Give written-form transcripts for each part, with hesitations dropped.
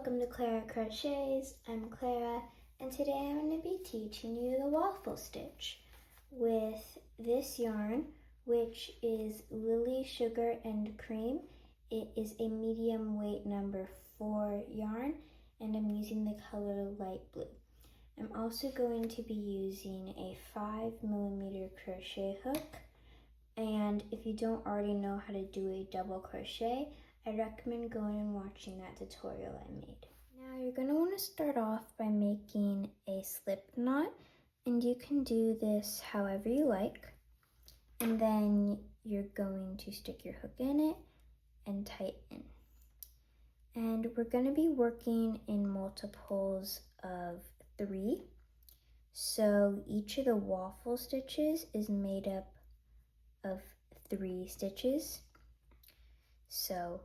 welcome to Clara Crochets. I'm Clara, and today I'm going to be teaching you the waffle stitch with this yarn, which is Lily Sugar and Cream. It is a medium weight number 4 yarn, and I'm using the color light blue. I'm also going to be using a 5mm crochet hook, and if you don't already know how to do a double crochet, I recommend going and watching that tutorial I made. Now you're going to want to start off by making a slip knot, and you can do this however you like. And then you're going to stick your hook in it and tighten. And we're going to be working in multiples of 3. So each of the waffle stitches is made up of 3 stitches. So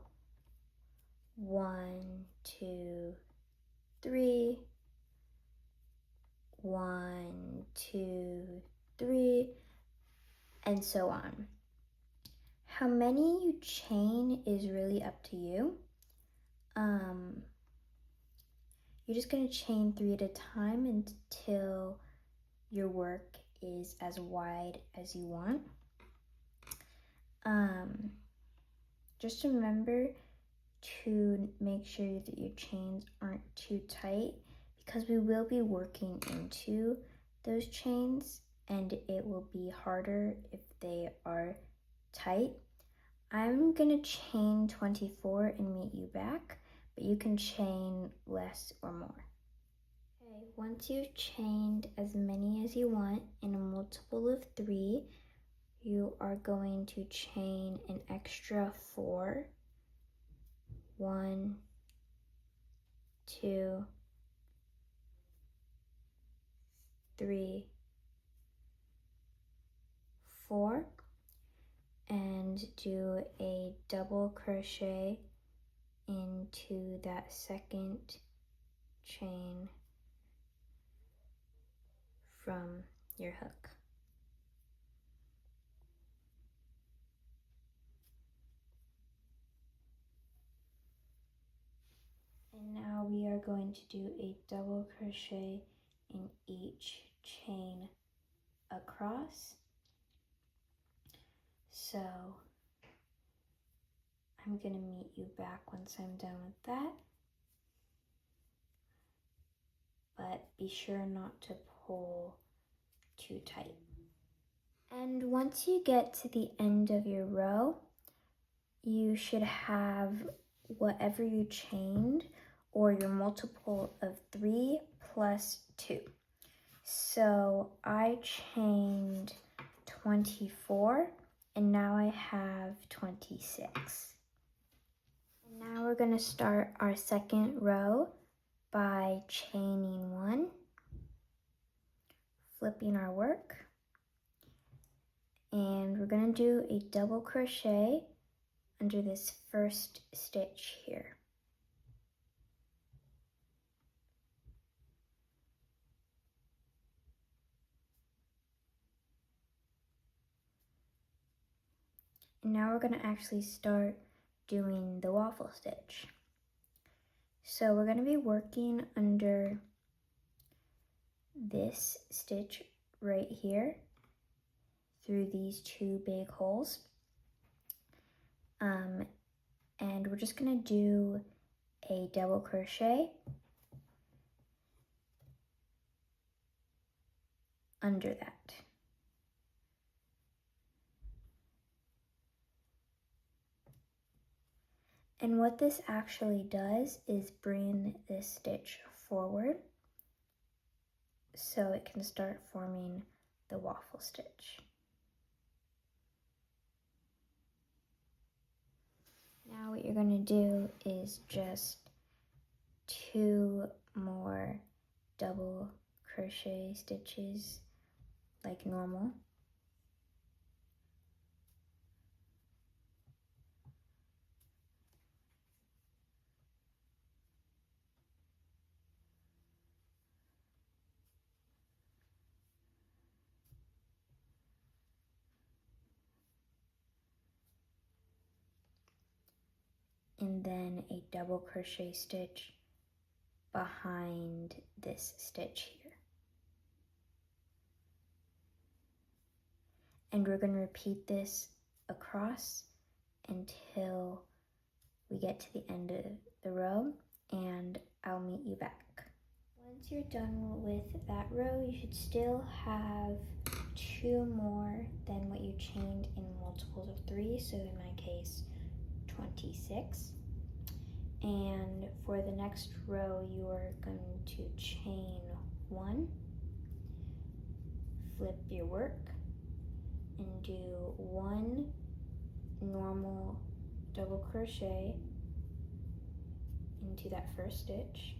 1, 2, 3, 1, 2, 3, and so on. How many you chain is really up to you. You're just going to chain 3 at a time until your work is as wide as you want. Just remember to make sure that your chains aren't too tight, because we will be working into those chains and it will be harder if they are tight. I'm gonna chain 24 and meet you back, but you can chain less or more. Okay, once you've chained as many as you want in a multiple of 3, you are going to chain an extra 4. 1, 2, 3, 4, and do a double crochet into that second chain from your hook. And now we are going to do a double crochet in each chain across. So I'm going to meet you back once I'm done with that. But be sure not to pull too tight. And once you get to the end of your row, you should have whatever you chained, or your multiple of 3 plus 2. So I chained 24, and now I have 26. And now we're going to start our second row by chaining 1, flipping our work, and we're going to do a double crochet under this first stitch here. And now we're going to actually start doing the waffle stitch. So we're going to be working under this stitch right here through these 2 big holes. And we're just going to do a double crochet under that. And what this actually does is bring this stitch forward so it can start forming the waffle stitch. Now what you're going to do is just 2 more double crochet stitches like normal. And then a double crochet stitch behind this stitch here. And we're going to repeat this across until we get to the end of the row, and I'll meet you back. Once you're done with that row, you should still have 2 more than what you chained in multiples of 3, so in my case 26. And for the next row, you are going to chain 1, flip your work, and do 1 normal double crochet into that first stitch,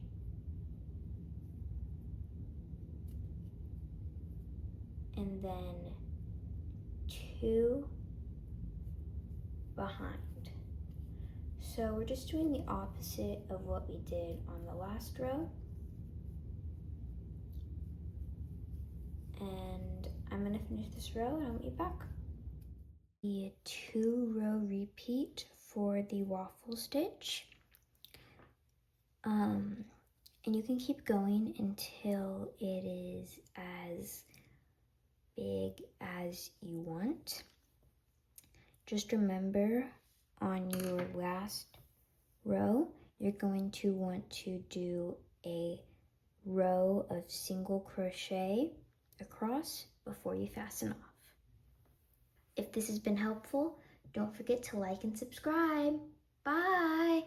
and then 2 behind. So we're just doing the opposite of what we did on the last row. And I'm going to finish this row and I'll meet you back. The 2-row repeat for the waffle stitch. And you can keep going until it is as big as you want. Just remember, on your last row, you're going to want to do a row of single crochet across before you fasten off. If this has been helpful, don't forget to like and subscribe. Bye!